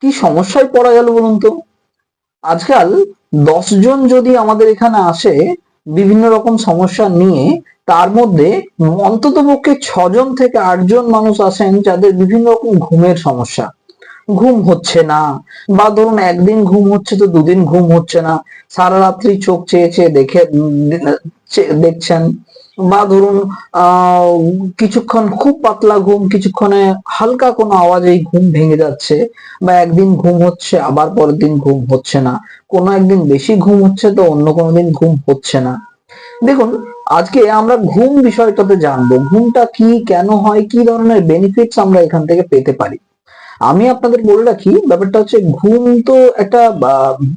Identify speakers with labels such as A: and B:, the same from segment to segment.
A: কি সমস্যায় পড়া গেল বলুন তো। আজকাল 10 জন যদি আমাদের এখানে আসে বিভিন্ন রকম সমস্যা নিয়ে, তার মধ্যে অন্ততপক্ষে 6 জন থেকে 8 জন মানুষ আসেন যাদের বিভিন্ন রকম ঘুমের সমস্যা। ঘুম হচ্ছে না, বা ধরুন একদিন ঘুম হচ্ছে তো দুদিন ঘুম হচ্ছে না, সারা রাত্রি চোখ চেয়ে চেয়ে দেখছেন, বা ধরুন আহ কিছুক্ষণ খুব পাতলা ঘুম, কিছুক্ষণে হালকা কোনো আওয়াজেই ঘুম ভেঙে যাচ্ছে, বা একদিন ঘুম হচ্ছে আবার পরের দিন ঘুম হচ্ছে না, কোনো একদিন বেশি ঘুম হচ্ছে তো অন্য কোনো দিন ঘুম হচ্ছে না। দেখুন, আজকে আমরা ঘুম বিষয়টাতে জানবো, ঘুমটা কি, কেন হয়, কি ধরনের বেনিফিটস আমরা এখান থেকে পেতে পারি। আমি আপনাদের বলে রাখি, ব্যাপারটা হচ্ছে ঘুম তো একটা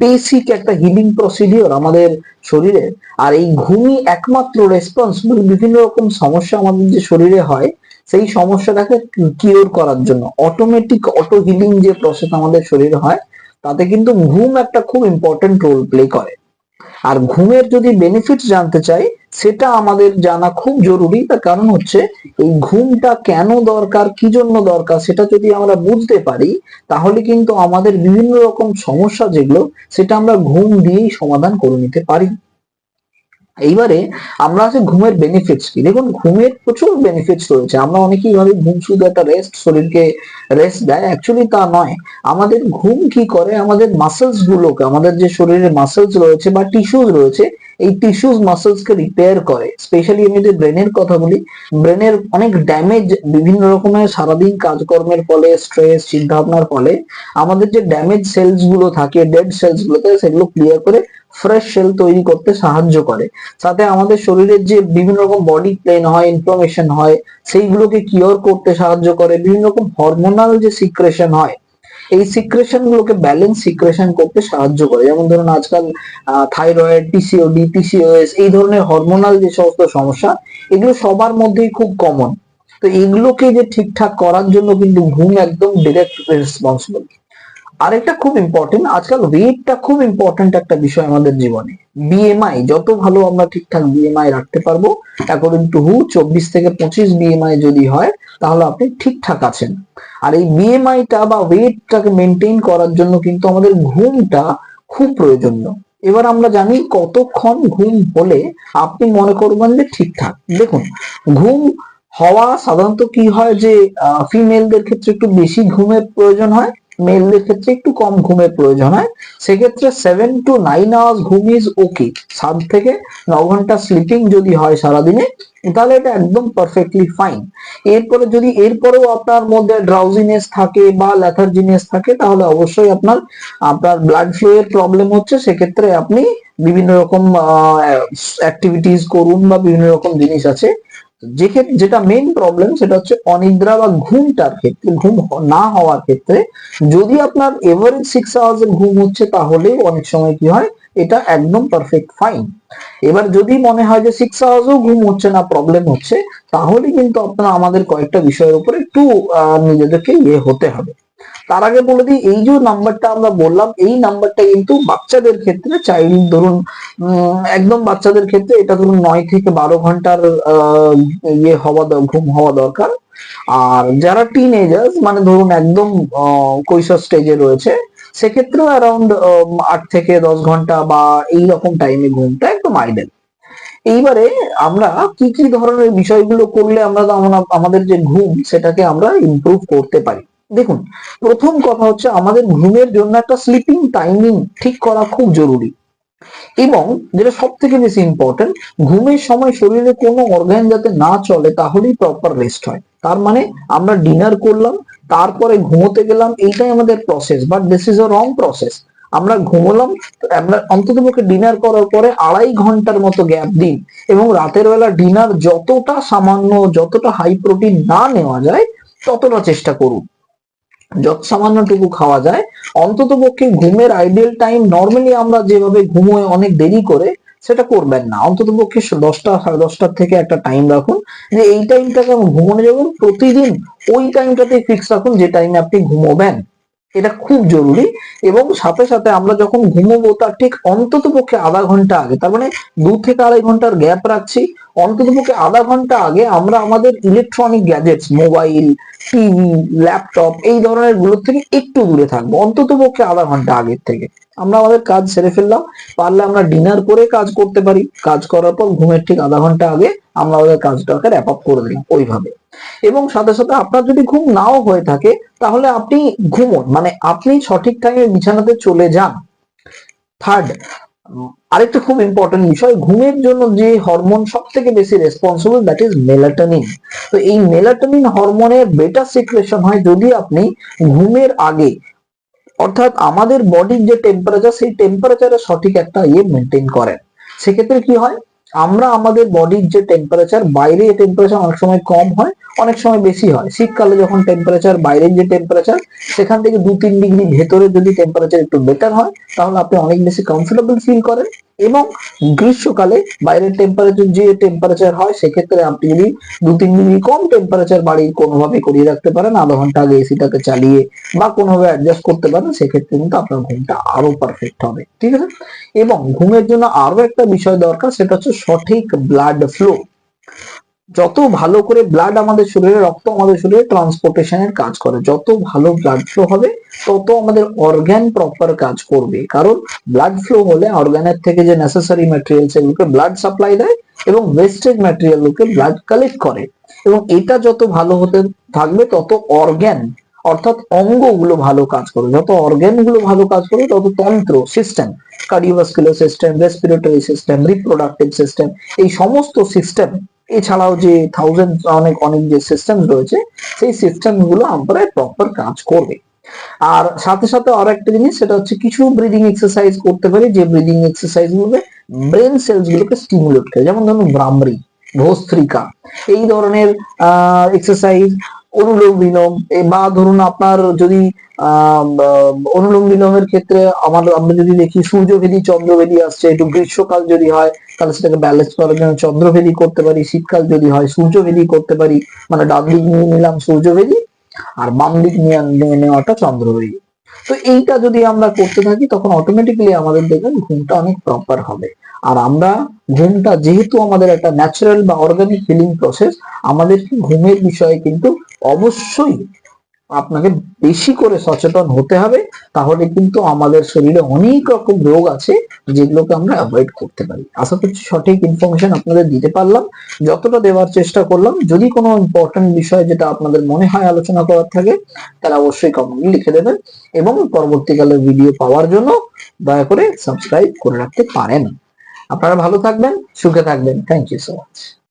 A: বেসিক একটা হিলিং প্রসিডিওর আমাদের শরীরে। আর এই ঘুমই একমাত্র রেসপন্সিবল বিভিন্ন রকম সমস্যা আমাদের যে শরীরে হয়, সেই সমস্যাটাকে কিওর করার জন্য। অটোমেটিক অটো হিলিং যে প্রসেস আমাদের শরীরে হয়, তাতে কিন্তু ঘুম একটা খুব ইম্পর্টেন্ট রোল প্লে করে। আর ঘুমের যদি বেনিফিটস জানতে চাই, সেটা আমাদের জানা খুব জরুরি। তার কারণ হচ্ছে এই ঘুমটা কেন দরকার, কি জন্য দরকার, সেটা যদি আমরা বুঝতে পারি, তাহলে কিন্তু আমাদের বিভিন্ন রকম সমস্যা যেগুলো, সেটা আমরা ঘুম দিয়েই সমাধান করে নিতে পারি। এইবারে আমরা আছে ঘুমের বেনিফিটস কি। দেখুন, ঘুমের প্রচুর বেনিফিটস রয়েছে। আমরা অনেকেই ভাবি ঘুম শুধু একটা রেস্ট, শরীরকে রেস্ট দেয়, অ্যাকচুয়ালি তা নয়। আমাদের ঘুম কি করে, আমাদের মাসেলস গুলোকে, আমাদের যে শরীরের মাসেলস রয়েছে বা টিস্যুস রয়েছে, এই টিস্যুস মাসেলস কে রিপেয়ার করে। স্পেশালি আমি যদি ব্রেনের কথা বলি, ব্রেনের অনেক ড্যামেজ বিভিন্ন রকমের সারাদিন কাজকর্মের ফলে, স্ট্রেস, চিন্তা ভাবনার ফলে আমাদের যে ড্যামেজ সেলস গুলো থাকে, ডেড সেলস গুলোকে, সেগুলো ক্লিয়ার করে ফ্রেশ সেল তৈরি করতে সাহায্য করে। সাথে আমাদের শরীরের যে বিভিন্ন রকম বডি পেইন হয়, ইনফ্লামেশন হয়, সেইগুলোকে কিওর করতে সাহায্য করে। বিভিন্ন রকম হরমোনাল যে সিক্রেশন হয়, এই সিক্রেশন গুলোকে ব্যালেন্স সিক্রেশন করতে সাহায্য করে। যেমন ধরুন আজকাল থাইরয়েড, পিসিওডি, পিসিওএস, এই ধরনের হরমোনাল যে সমস্ত সমস্যা, এগুলো সবার মধ্যেই খুব কমন। তো এগুলোকে যে ঠিকঠাক করার জন্য কিন্তু ঘুম একদম ডিরেক্ট রেসপন্সিবল। আরেকটা খুব ইম্পর্টেন্ট, আজকাল ওয়েটটা খুব ইম্পর্টেন্ট একটা বিষয় আমাদের জীবনে। বিএমআই যত ভালো আমরা ঠিকঠাক বিএমআই রাখতে পারবো, অ্যাকর্ডিং টু হু 24 থেকে 25 বিএমআই যদি হয়, তাহলে আপনি ঠিকঠাক আছেন। আর এই বিএমআইটা বা ওয়েটটাকে মেনটেন করার জন্য কিন্তু আমাদের ঘুমটা খুব প্রয়োজনীয়। এবার আমরা জানি কতক্ষণ ঘুম হলে আপনি মনে করবেন যে ঠিকঠাক। দেখুন, ঘুম হওয়া সাধারণত কি হয় যে ফিমেলদের ক্ষেত্রে একটু বেশি ঘুমের প্রয়োজন হয়, মেলদের ক্ষেত্রে একটু কম ঘুমের প্রয়োজন হয়। সেক্ষেত্রে 7 to 9 আওয়ার্স ঘুম ইজ ওকে। 7 থেকে 9 ঘন্টা স্লিপিং যদি হয় সারাদিনে, তাহলে এটা একদম পারফেক্টলি ফাইন। এরপরে যদি এরপরেও আপনার মধ্যে ড্রাউজিনেস থাকে বা লেথার্জিনেস থাকে, তাহলে অবশ্যই আপনার আপনার ব্লাড ফ্লো এর প্রবলেম হচ্ছে। সেক্ষেত্রে আপনি বিভিন্ন রকম অ্যাক্টিভিটিস করুন, বা বিভিন্ন রকম জিনিস আছে। যেটা মেইন প্রবলেম, সেটা হচ্ছে অনিদ্রা বা ঘুমটার ক্ষেত্রে, ঘুম না হওয়ার ক্ষেত্রে। যদি আপনার এভারেজ 6 আওয়ার্স এর ঘুম হচ্ছে, তাহলে অনেক সময় কি হয়, এটা একদম পারফেক্ট ফাইন। এবার যদি মনে হয় যে 6 আওয়ার্সও ঘুম হচ্ছে না, প্রবলেম হচ্ছে, তাহলে কিন্তু আপনার আমাদের কয়েকটা বিষয়ের উপরে একটু নিজেদেরকে হতে হবে। তার আগে বলে দিই, এই যে নাম্বারটা আমরা বললাম, এই নাম্বারটা কিন্তু বাচ্চাদের ক্ষেত্রে, চাইল্ড ধরুন একদম বাচ্চাদের ক্ষেত্রে এটা ধরুন 9 থেকে 12 ঘন্টার ঘুম হওয়া দরকার। আর যারা টিনেজার্স, মানে ধরুন একদম কৈশোর স্টেজে রয়েছে, সেক্ষেত্রেও অ্যারাউন্ড 8 থেকে 10 ঘন্টা বা এইরকম টাইমে ঘুমটা একদম আইডেল। এইবারে আমরা কি কি ধরনের বিষয়গুলো করলে আমরা আমাদের যে ঘুম, সেটাকে আমরা ইমপ্রুভ করতে পারি। দেখুন, প্রথম কথা হচ্ছে আমাদের ঘুমের জন্য একটা স্লিপিং টাইমিং ঠিক করা খুব জরুরি। এবং যেটা সব থেকে বেশি ইম্পর্টেন্ট, ঘুমের সময় শরীরে কোনো অর্গান যাতে না চলে, তাহলেই প্রপার রেস্ট হয়। তার মানে আমরা ডিনার করলাম, তারপরে ঘুমোতে গেলাম, এইটাই আমাদের process, but this is a wrong process. আমরা ঘুমোলাম, আমরা অন্ততপক্ষে ডিনার করার পরে 2.5 ঘন্টার মতো গ্যাপ দিন। এবং রাতের বেলা ডিনার যতটা সামান্য, যতটা হাই প্রোটিন না নেওয়া যায়, ততটা চেষ্টা করুন। যত সামান্যটুকু খাওয়া যায়। অন্তত পক্ষে ঘুমের আইডিয়াল টাইম, নর্মালি আমরা যেভাবে ঘুমোই অনেক দেরি করে, সেটা করবেন না। অন্তত পক্ষে 10টা, 10:30 থেকে একটা টাইম রাখুন, যে এই টাইমটাকে আমি ঘুমোনো যাবেন প্রতিদিন, ওই টাইমটাতে ফিক্স রাখুন যে টাইমে আপনি ঘুমোবেন। এটা খুব জরুরি। এবং সাথে সাথে আমরা যখন ঘুমোবো, তার ঠিক অন্তত পক্ষে 1/2 ঘন্টা আগে, তার মানে 2 থেকে 2.5 ঘন্টার গ্যাপ রাখছি, অন্ততপক্ষে আধা ঘন্টা আগে আমরা আমাদের electronic gadgets, mobile, TV, laptop এই ধরনের গুলোর থেকে একটু দূরে থাকবো, অন্ততপক্ষে আধা ঘন্টা আগের থেকে। আমরা আমাদের কাজ সেরে ফেললাম, পারলে আমরা ডিনার করে কাজ করতে পারি, কাজ করার পর ঘুমের ঠিক আধা ঘন্টা আগে আমরা আমাদের কাজটাকে র্যাপ আপ করে দিলাম ওইভাবে। এবং সাথে সাথে আপনার যদি ঘুম নাও হয়ে থাকে তাহলে আপনি ঘুমোন, মানে আপনি সঠিক টাইমে বিছানাতে চলে যান। থার্ড, আরেকটা খুব ইম্পর্টেন্ট বিষয়, ঘুমের জন্য যে হরমোন সব থেকে বেশি রেসপন্সিবল, দ্যাট ইজ মেলাটোনিন। তো এই মেলাটোনিন হরমোনের বেটা সিক্রেশন হয় যদি আপনি ঘুমের আগে, অর্থাৎ আমাদের বডির যে টেম্পারেচার সেই টেম্পারেচারের সঠিক একটা মেনটেন করেন। সেক্ষেত্রে কি হয়, আমরা আমাদের বডির যে টেম্পারেচার, বাইরে টেম্পারেচার অনেক সময় কম হয়, অনেক সময় বেশি হয়। শীতকালে যখন টেম্পারেচার, বাইরের যে টেম্পারেচার সেখান থেকে 2-3 ডিগ্রি ভেতরে যদি টেম্পারেচার একটু বেটার হয় তাহলে আপনি অনেক বেশি কমফোর্টেবল ফিল করেন। এবং গ্রীষ্মকালে বাইরের টেম্পারেচার যে টেম্পারেচার হয় সেক্ষেত্রে আপনি যদি 2-3 ডিগ্রি কম টেম্পারেচার বাড়ির কোনোভাবে করিয়ে রাখতে পারেন, আধা ঘন্টা আগে এসিটাকে চালিয়ে বা কোনোভাবে অ্যাডজাস্ট করতে পারেন, সেক্ষেত্রে কিন্তু আপনার ঘুমটা আরো পারফেক্ট হবে। ঠিক আছে। এবং ঘুমের জন্য আরো একটা বিষয় দরকার, সেটা হচ্ছে সঠিক ব্লাড ফ্লো। যত ভালো করে ব্লাড আমাদের শরীরে, রক্ত আমাদের শরীরে ট্রান্সপোর্টেশনের কাজ করে, যত ভালো ব্লাড ফ্লো হবে তত আমাদের অর্গান প্রপার কাজ করবে। কারণ ব্লাড ফ্লো হলে অর্গানের থেকে যে নেসেসারি ম্যাটেরিয়াল সেগুলোকে ব্লাড সাপ্লাই দেয় এবং ওয়েস্টেজ ম্যাটেরিয়াল গুলোকে ব্লাড কালেক্ট করে। এবং এটা যত ভালো হতে থাকবে তত অর্গান, অর্থাৎ অঙ্গগুলো ভালো কাজ করবে। যত অর্গান গুলো ভালো কাজ করবে তত তন্ত্র system, cardiovascular system, respiratory system, reproductive system, এই সমস্ত সিস্টেম, এছাড়াও যে থাউজেন্ড অনেক অনেক যে সিস্টেম রয়েছে সেই সিস্টেম গুলো আমরা প্রপার কাজ করবে। আর সাথে সাথে আর একটা জিনিস, সেটা হচ্ছে কিছু ব্রিদিং এক্সারসাইজ করতে পারি, যে ব্রিদিং এক্সারসাইজ গুলোকে ব্রেন সেলস গুলোকে স্টিমুলেট করে, যেমন ধরুন ভ্রামরি, ভস্ত্রিকা, এই ধরনের এক্সারসাইজ, অনুলোম বিলোম, বা ধরুন আপনার যদি অনুলোম বিলোমের ক্ষেত্রে আমরা যদি দেখি সূর্যভেদী চন্দ্রভেদী আসছে, একটু গ্রীষ্মকাল যদি হয় তাহলে সেটাকে ব্যালেন্স করার জন্য চন্দ্রভেদী করতে পারি, শীতকাল যদি হয় সূর্যভেদী করতে পারি, মানে ডান দিক নিয়ে নিলাম সূর্যভেদী আর বাম দিক নিয়ে নেওয়াটা চন্দ্রভেদী। তো এইটা যদি আমরা করতে থাকি তখন অটোমেটিক্যালি আমাদের দেখবেন ঘুমটা অনেক প্রপার হবে। আর আমরা ঘুমটা যেহেতু আমাদের একটা ন্যাচারাল বা অর্গানিক হিলিং প্রসেস, আমাদের ঘুমের বিষয়ে কিন্তু অবশ্যই আপনাকে বেশি করে সচেতন হতে হবে, তাহলে কিন্তু আমাদের শরীরে অনেক রকম রোগ আছে যেগুলোকে আমরা অ্যাভয়েড করতে পারি। আশা করছি সঠিক ইনফরমেশন আপনাদের দিতে পারলাম, যতটা দেওয়ার চেষ্টা করলাম। যদি কোনো ইম্পর্টেন্ট বিষয় যেটা আপনাদের মনে হয় আলোচনা করার থাকে তাহলে অবশ্যই কমেন্টে লিখে দেবেন, এবং পরবর্তীকালে ভিডিও পাওয়ার জন্য দয়া করে সাবস্ক্রাইব করে রাখতে পারেন। আপনারা ভালো থাকবেন, সুখে থাকবেন। Thank you so much.